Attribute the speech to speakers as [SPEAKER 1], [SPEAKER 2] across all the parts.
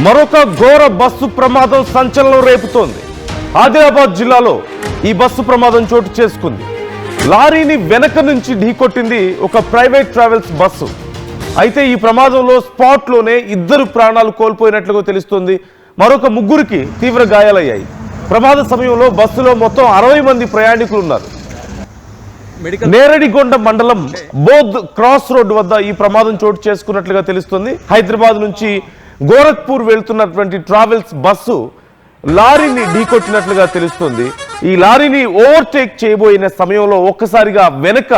[SPEAKER 1] మరొక ఘోర బస్సు ప్రమాదం సంచలనం రేపుతోంది. ఆదిలాబాద్ జిల్లాలో ఈ బస్సు ప్రమాదం చోటు చేసుకుంది. లారీని వెనక నుంచి ఢీకొట్టింది ఒక ప్రైవేట్ ట్రావెల్స్ బస్సు. అయితే ఈ ప్రమాదంలో స్పాట్లోనే 2 ప్రాణాలు కోల్పోయినట్లుగా తెలుస్తోంది. మరొక 3కి తీవ్ర గాయాలయ్యాయి. ప్రమాద సమయంలో బస్సులో మొత్తం 60 మంది ప్రయాణికులు ఉన్నారు. నేరడిగొండ మండలం బోధ్ క్రాస్ రోడ్ వద్ద ఈ ప్రమాదం చోటు చేసుకున్నట్లుగా తెలుస్తుంది. హైదరాబాద్ నుంచి గోరఖ్పూర్ వెళ్తున్నటువంటి ట్రావెల్స్ బస్సు లారీని ఢీకొట్టినట్లుగా తెలుస్తుంది. ఈ లారీని ఓవర్టేక్ చేయబోయిన సమయంలో ఒక్కసారిగా వెనక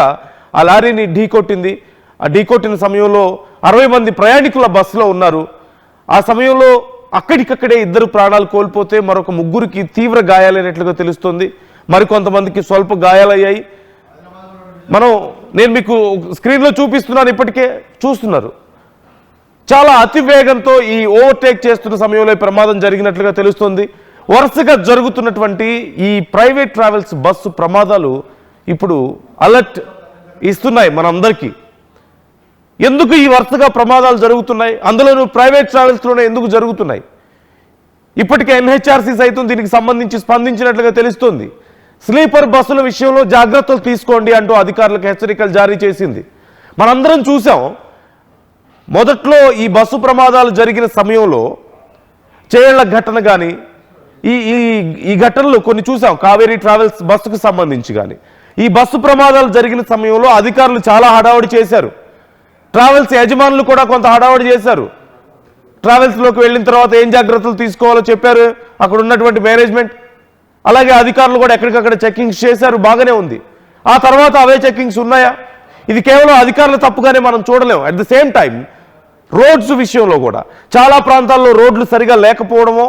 [SPEAKER 1] ఆ లారీని ఢీకొట్టింది. ఆ ఢీకొట్టిన సమయంలో 60 మంది ప్రయాణికుల బస్సులో ఉన్నారు. ఆ సమయంలో అక్కడికక్కడే 2 ప్రాణాలు కోల్పోతే మరొక 3కి తీవ్ర గాయాలైనట్లుగా తెలుస్తుంది. మరికొంతమందికి స్వల్ప గాయాలయ్యాయి. నేను మీకు స్క్రీన్లో చూపిస్తున్నాను, ఇప్పటికే చూస్తున్నారు. చాలా అతి వేగంతో ఈ ఓవర్టేక్ చేస్తున్న సమయంలో ప్రమాదం జరిగినట్లుగా తెలుస్తుంది. వరుసగా జరుగుతున్నటువంటి ఈ ప్రైవేట్ ట్రావెల్స్ బస్సు ప్రమాదాలు ఇప్పుడు అలర్ట్ ఇస్తున్నాయి మనందరికీ. ఎందుకు ఈ వరుసగా ప్రమాదాలు జరుగుతున్నాయి, అందులోనూ ప్రైవేట్ ట్రావెల్స్లోనే ఎందుకు జరుగుతున్నాయి? ఇప్పటికే ఎన్హెచ్ఆర్సీ సైతం దీనికి సంబంధించి స్పందించినట్లుగా తెలుస్తోంది. స్లీపర్ బస్సుల విషయంలో జాగ్రత్తలు తీసుకోండి అంటూ అధికారులకు హెచ్చరికలు జారీ చేసింది. మనందరం చూసాం. మొదట్లో ఈ బస్సు ప్రమాదాలు జరిగిన సమయంలో చేళ్ల ఘటన కానీ ఈ ఘటనలు కొన్ని చూసాం. కావేరీ ట్రావెల్స్ బస్సుకు సంబంధించి కానీ ఈ బస్సు ప్రమాదాలు జరిగిన సమయంలో అధికారులు చాలా హడావుడి చేశారు. ట్రావెల్స్ యజమానులు కూడా కొంత హడావుడి చేశారు. ట్రావెల్స్లోకి వెళ్ళిన తర్వాత ఏం జాగ్రత్తలు తీసుకోవాలో చెప్పారు అక్కడ ఉన్నటువంటి మేనేజ్మెంట్. అలాగే అధికారులు కూడా ఎక్కడికక్కడ చెక్కింగ్స్ చేశారు, బాగానే ఉంది. ఆ తర్వాత అవే చెక్కింగ్స్ ఉన్నాయా? ఇది కేవలం అధికారుల తప్పుగానే మనం చూడలేము. At the same time roads విషయంలో కూడా చాలా ప్రాంతాల్లో రోడ్లు సరిగా లేకపోవడమో,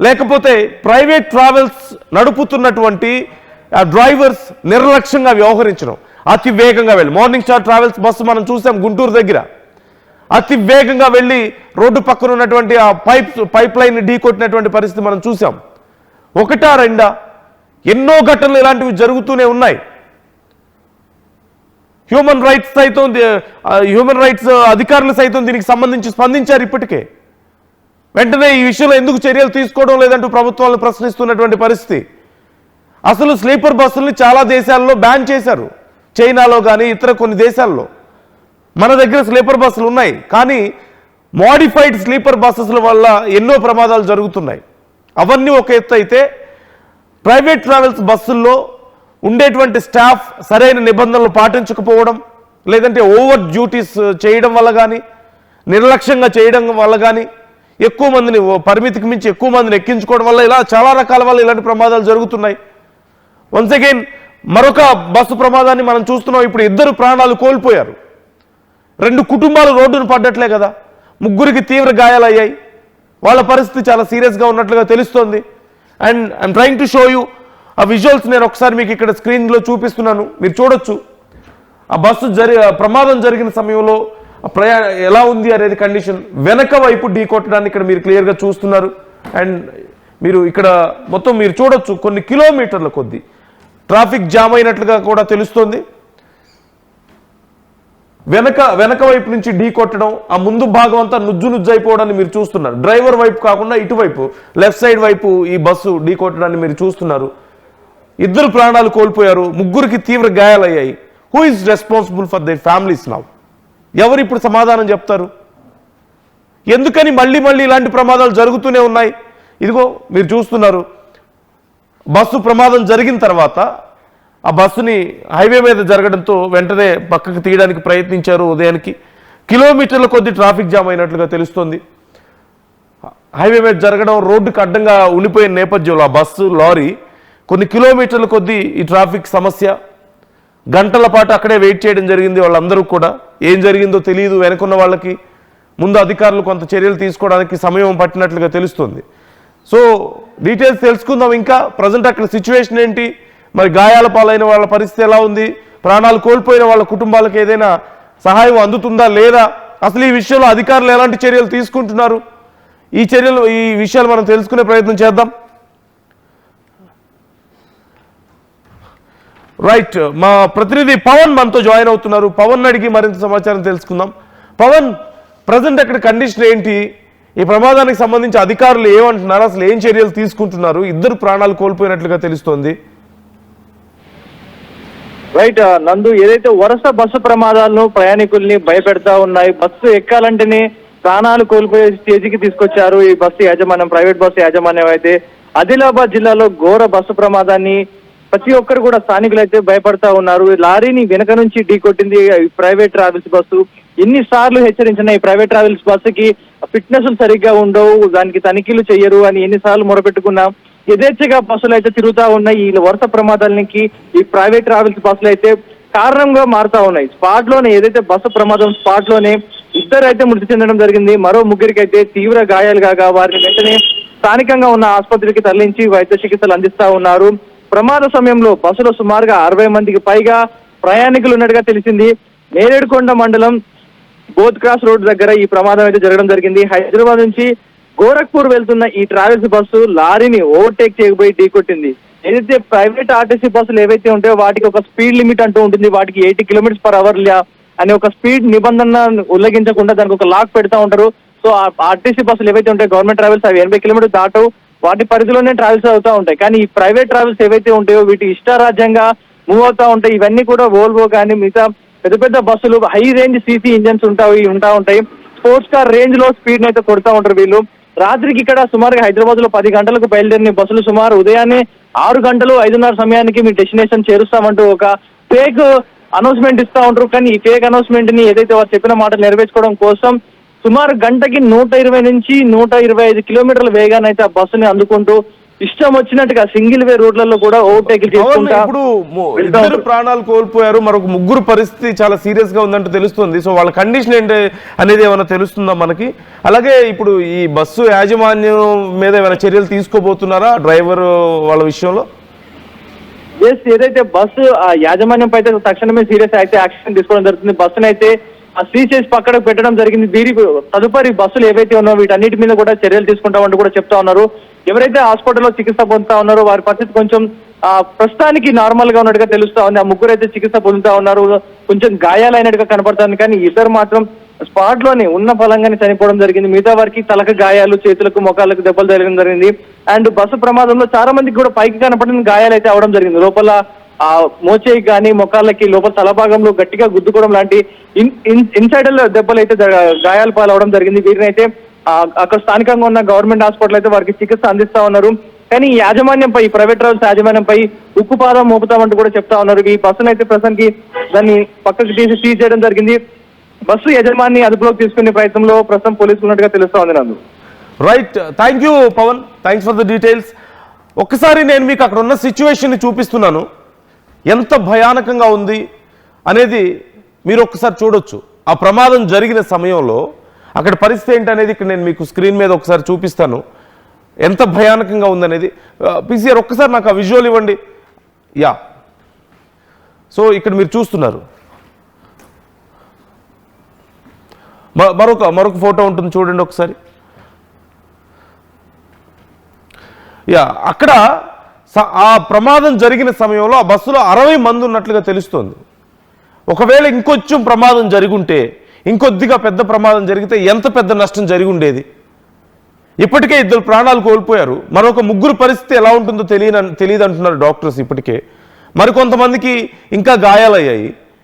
[SPEAKER 1] లేకపోతే ప్రైవేట్ ట్రావెల్స్ నడుపుతున్నటువంటి డ్రైవర్స్ నిర్లక్ష్యంగా వ్యవహరించడం, అతి వేగంగా వెళ్ళి మార్నింగ్ స్టార్ ట్రావెల్స్ బస్సు మనం చూసాం గుంటూరు దగ్గర అతి వేగంగా వెళ్ళి రోడ్డు పక్కన ఉన్నటువంటి ఆ పైప్ లైన్ ఢీకొట్టినటువంటి పరిస్థితి మనం చూసాం. 1, 2 ఎన్నో ఘటనలు ఇలాంటివి జరుగుతూనే ఉన్నాయి. హ్యూమన్ రైట్స్ అధికారులు సైతం దీనికి సంబంధించి స్పందించారు. ఇప్పటికే వెంటనే ఈ విషయంలో ఎందుకు చర్యలు తీసుకోవడం లేదంటూ ప్రభుత్వాలను ప్రశ్నిస్తున్నటువంటి పరిస్థితి. అసలు స్లీపర్ బస్సుల్ని చాలా దేశాల్లో బ్యాన్ చేశారు, చైనాలో కానీ ఇతర కొన్ని దేశాల్లో. మన దగ్గర స్లీపర్ బస్సులు ఉన్నాయి, కానీ మోడిఫైడ్ స్లీపర్ బస్సెస్ల వల్ల ఎన్నో ప్రమాదాలు జరుగుతున్నాయి. అవన్నీ ఒక ఎత్తు అయితే, ప్రైవేట్ ట్రావెల్స్ బస్సుల్లో ఉండేటువంటి స్టాఫ్ సరైన నిబంధనలు పాటించకపోవడం, లేదంటే ఓవర్ డ్యూటీస్ చేయడం వల్ల కానీ, నిర్లక్ష్యంగా చేయడం వల్ల కానీ, ఎక్కువ మందిని పరిమితికి మించి ఎక్కువ మందిని ఎక్కించుకోవడం వల్ల ఇలా చాలా రకాల వల్ల ఇలాంటి ప్రమాదాలు జరుగుతున్నాయి. వన్స్ అగైన్ మరొక బస్సు ప్రమాదాన్ని మనం చూస్తున్నాం. ఇప్పుడు 2 ప్రాణాలు కోల్పోయారు. 2 కుటుంబాలు రోడ్డును పడ్డట్లే కదా. 3కి తీవ్ర గాయాలయ్యాయి. వాళ్ళ పరిస్థితి చాలా సీరియస్గా ఉన్నట్లుగా తెలుస్తోంది. And I'm trying to show you ఆ విజువల్స్. నేను ఒకసారి మీకు ఇక్కడ స్క్రీన్లో చూపిస్తున్నాను, మీరు చూడొచ్చు. ఆ బస్సు ప్రమాదం జరిగిన సమయంలో ఎలా ఉంది అనేది కండిషన్. వెనక వైపు ఢీకొట్టడాన్ని ఇక్కడ మీరు క్లియర్గా చూస్తున్నారు. అండ్ మీరు ఇక్కడ మొత్తం మీరు చూడొచ్చు, కొన్ని కిలోమీటర్ల కొద్దీ ట్రాఫిక్ జామ్ అయినట్లుగా కూడా తెలుస్తోంది. వెనక వైపు నుంచి ఢీ కొట్టడం, ఆ ముందు భాగం అంతా నుజ్జు అయిపోవడాన్ని మీరు చూస్తున్నారు. డ్రైవర్ వైపు కాకుండా ఇటువైపు లెఫ్ట్ సైడ్ వైపు ఈ బస్సు ఢీ కొట్టడాన్ని మీరు చూస్తున్నారు. 2 ప్రాణాలు కోల్పోయారు, 3కి తీవ్ర గాయాలయ్యాయి. Who is responsible for their families now? ఎవరు ఇప్పుడు సమాధానం చెప్తారు? ఎందుకని మళ్ళీ ఇలాంటి ప్రమాదాలు జరుగుతూనే ఉన్నాయి? ఇదిగో మీరు చూస్తున్నారు, బస్సు ప్రమాదం జరిగిన తర్వాత ఆ బస్సుని హైవే మీద జరగడంతో వెంటనే పక్కకు తీయడానికి ప్రయత్నించారు. ఉదయానికి కిలోమీటర్ల కొద్ది ట్రాఫిక్ జామ్ అయినట్లుగా తెలుస్తోంది. హైవే మీద జరగడం, రోడ్డుకు అడ్డంగా ఉండిపోయిన నేపథ్యంలో ఆ బస్సు లారీ కొన్ని కిలోమీటర్ల కొద్ది ఈ ట్రాఫిక్ సమస్య. గంటల పాటు అక్కడే వెయిట్ చేయడం జరిగింది వాళ్ళందరూ కూడా. ఏం జరిగిందో తెలియదు వెనుకున్న వాళ్ళకి. ముందు అధికారులు కొంత చర్యలు తీసుకోవడానికి సమయం పట్టినట్లుగా తెలుస్తుంది. సో డీటెయిల్స్ తెలుసుకుందాం. ఇంకా ప్రజెంట్ అక్కడ సిచ్యువేషన్ ఏంటి, మరి గాయాల పాలైన వాళ్ళ పరిస్థితి ఎలా ఉంది, ప్రాణాలు కోల్పోయిన వాళ్ళ కుటుంబాలకు ఏదైనా సహాయం అందుతుందా లేదా, అసలు ఈ విషయంలో అధికారులు ఎలాంటి చర్యలు తీసుకుంటున్నారు, ఈ విషయాలు మనం తెలుసుకునే ప్రయత్నం చేద్దాం. రైట్, మా ప్రతినిధి పవన్ మనతో జాయిన్ అవుతున్నారు. పవన్ అడిగి మరింత సమాచారం తెలుసుకుందాం. పవన్, ప్రజెంట్ అక్కడ కండిషన్ ఏంటి, ఈ ప్రమాదానికి సంబంధించి అధికారులు ఏమంటున్నారు, అసలు ఏం చర్యలు తీసుకుంటున్నారు? ఇద్దరు ప్రాణాలు కోల్పోయినట్లుగా తెలుస్తోంది.
[SPEAKER 2] రైట్ నందు, ఏదైతే వరుస బస్సు ప్రమాదాలను ప్రయాణికుల్ని భయపెడతా ఉన్నాయి, బస్సు ఎక్కాలంటేనే ప్రాణాలు కోల్పోయే స్టేజికి తీసుకొచ్చారు ఈ బస్సు యాజమాన్యం, ప్రైవేట్ బస్సు యాజమాన్యం. అయితే ఆదిలాబాద్ జిల్లాలో ఘోర బస్సు ప్రమాదాన్ని ప్రతి ఒక్కరు కూడా స్థానికులు అయితే భయపడతా ఉన్నారు. లారీని వెనక నుంచి ఢీకొట్టింది ప్రైవేట్ ట్రావెల్స్ బస్సు. ఎన్నిసార్లు హెచ్చరించిన ఈ ప్రైవేట్ ట్రావెల్స్ బస్సుకి ఫిట్నెస్ సరిగ్గా ఉండవు, దానికి తనిఖీలు చెయ్యరు అని ఎన్నిసార్లు మొరపెట్టుకున్నా యథేచ్ఛగా బస్సులు అయితే తిరుగుతా ఉన్నాయి. ఈ వరుస ప్రమాదాలకి ఈ ప్రైవేట్ ట్రావెల్స్ బస్సులు అయితే కారణంగా మారుతా ఉన్నాయి. స్పాట్ లోనే ఏదైతే బస్సు ప్రమాదం స్పాట్ లోనే ఇద్దరు అయితే మృతి చెందడం జరిగింది. మరో ముగ్గురికి అయితే తీవ్ర గాయాలు కాగా వారిని వెంటనే స్థానికంగా ఉన్న ఆసుపత్రికి తరలించి వైద్య చికిత్సలు అందిస్తా ఉన్నారు. ప్రమాద సమయంలో బస్సులో సుమారుగా 60 మందికి పైగా ప్రయాణికులు ఉన్నట్టుగా తెలిసింది. నేరేడుకొండ మండలం బోత్ క్రాస్ రోడ్ దగ్గర ఈ ప్రమాదం అయితే జరగడం జరిగింది. హైదరాబాద్ నుంచి గోరఖ్పూర్ వెళ్తున్న ఈ ట్రావెల్స్ బస్సు లారీని ఓవర్టేక్ చేయబోయి ఢీకొట్టింది. ఏదైతే ప్రైవేట్ ఆర్టీసీ బస్సులు ఏవైతే ఉంటాయో వాటికి ఒక స్పీడ్ లిమిట్ అంటూ ఉంటుంది, వాటికి 80 km/h అనే ఒక స్పీడ్ నిబంధన ఉల్లంఘించకుండా దానికి ఒక లాక్ పెడతా ఉంటారు. సో ఆ ఆర్టీసీ బస్సులు ఏవైతే ఉంటాయో గవర్నమెంట్ ట్రావెల్స్ అవి 80 km దాటవు, వాటి పరిధిలోనే ట్రావెల్స్ అవుతా ఉంటాయి. కానీ ఈ ప్రైవేట్ ట్రావెల్స్ ఏవైతే ఉంటాయో వీటి ఇష్టారాజ్యంగా మూవ్ అవుతా ఉంటాయి. ఇవన్నీ కూడా వోల్వో కానీ మిగతా పెద్ద పెద్ద బస్సులు హై రేంజ్ సీసీ ఇంజన్స్ ఉంటాయి. స్పోర్ట్స్ కార్ రేంజ్ లో స్పీడ్ అయితే కొడతా ఉంటారు వీళ్ళు. రాత్రికి ఇక్కడ సుమారుగా హైదరాబాద్ లో 10 గంటలకు బయలుదేరిన బస్సులు సుమారు ఉదయాన్నే 6 గంటలు 5:30 సమయానికి మీ డెస్టినేషన్ చేరుస్తామంటూ ఒక ఫేక్ అనౌన్స్మెంట్ ఇస్తా ఉంటారు. కానీ ఈ ఫేక్ అనౌన్స్మెంట్ ని ఏదైతే వారు చెప్పిన మాట నెరవేర్చుకోవడం కోసం సుమారు గంటకి 120 నుంచి 125 కిలోమీటర్ల వేగాన్ని అయితే ఆ బస్సుని అందుకుంటూ ఇష్టం వచ్చినట్టుగా సింగిల్ వే రోడ్లలో కూడా ఓవర్టేక్ చేసుకుంటా.
[SPEAKER 1] ఇప్పుడు ఇద్దరు ప్రాణాలు కోల్పోయారు, మరొక ముగ్గురు పరిస్థితి చాలా సీరియస్ గా ఉందంటే తెలుస్తుంది. సో వాళ్ళ కండిషన్ ఏంటి అనేది ఏమైనా తెలుస్తుందా మనకి? అలాగే ఇప్పుడు ఈ బస్సు యాజమాన్యం మీద ఏమైనా చర్యలు తీసుకోబోతున్నారా డ్రైవర్ వాళ్ళ విషయంలో?
[SPEAKER 2] ఏదైతే బస్సు యాజమాన్యంపై అయితే తక్షణమే సీరియస్ అయితే యాక్షన్ తీసుకోవడం జరుగుతుంది. బస్సును అయితే సీజ్ చేసి పక్కకు పెట్టడం జరిగింది. వీరి తదుపరి బస్సులు ఏవైతే ఉన్నాయో వీటన్నిటి మీద కూడా చర్యలు తీసుకుంటామంటూ కూడా చెప్తా ఉన్నారు. ఎవరైతే హాస్పిటల్లో చికిత్స పొందుతా ఉన్నారో వారి పరిస్థితి కొంచెం ప్రస్తుతానికి నార్మల్ గా ఉన్నట్టుగా తెలుస్తా ఉంది. ఆ ముగ్గురు అయితే చికిత్స పొందుతా ఉన్నారు, కొంచెం గాయాలైనట్టుగా కనపడుతుంది. కానీ ఇద్దరు మాత్రం స్పాట్ లోనే ఉన్న ఫలంగానే చనిపోవడం జరిగింది. మిగతా వారికి తలకు గాయాలు, చేతులకు మొఖాలకు దెబ్బలు తగలడం జరిగింది. అండ్ బస్సు ప్రమాదంలో చాలా మందికి కూడా పైకి కనపడిన గాయాలు అయితే అవడం జరిగింది. లోపల మోచేయి కానీ మొఖాలకి లోపల తలభాగంలో గట్టిగా గుద్దుకోవడం లాంటి ఇన్సైడ్ దెబ్బలు అయితే గాయాల పాలవడం జరిగింది. వీరిని అయితే అక్కడ స్థానికంగా ఉన్న గవర్నమెంట్ హాస్పిటల్ అయితే వారికి చికిత్స అందిస్తా ఉన్నారు. కానీ ఈ యాజమాన్యంపై, ప్రైవేట్ ట్రావెల్స్ యాజమాన్యంపై ఉక్కుపాదం మోపుతామంటూ కూడా చెప్తా ఉన్నారు. ఈ బస్సును అయితే ప్రస్తుతానికి దాన్ని పక్కకు తీసి సీజ్ చేయడం జరిగింది. బస్సు యజమాని అదుపులోకి తీసుకునే ప్రయత్నంలో ప్రస్తుతం పోలీసులు ఉన్నట్టుగా తెలుస్తా ఉంది. Nandu
[SPEAKER 1] right, thank you Pavan, thanks for the details. ఒక్కసారి నేను మీకు అక్కడ ఉన్న సిచ్యువేషన్ చూపిస్తున్నాను, ఎంత భయానకంగా ఉంది అనేది మీరు ఒక్కసారి చూడొచ్చు. ఆ ప్రమాదం జరిగిన సమయంలో అక్కడ పరిస్థితి ఏంటనేది ఇక్కడ నేను మీకు స్క్రీన్ మీద ఒకసారి చూపిస్తాను, ఎంత భయానకంగా ఉందనేది. పీసీఆర్ ఒక్కసారి నాకు ఆ విజువల్ ఇవ్వండి. యా, సో ఇక్కడ మీరు చూస్తున్నారు. మరొక ఫోటో ఉంటుంది చూడండి ఒకసారి. యా, అక్కడ ఆ ప్రమాదం జరిగిన సమయంలో ఆ బస్సులో 60 మంది ఉన్నట్లుగా తెలుస్తోంది. ఒకవేళ ఇంకొంచెం ప్రమాదం జరుగుంటే, ఇంకొద్దిగా పెద్ద ప్రమాదం జరిగితే ఎంత పెద్ద నష్టం జరిగి ఉండేది. ఇప్పటికే 2 ప్రాణాలు కోల్పోయారు, మరొక ముగ్గురు పరిస్థితి ఎలా ఉంటుందో తెలియదు అంటున్నారు డాక్టర్స్. ఇప్పటికే మరికొంతమందికి ఇంకా గాయాలయ్యాయి.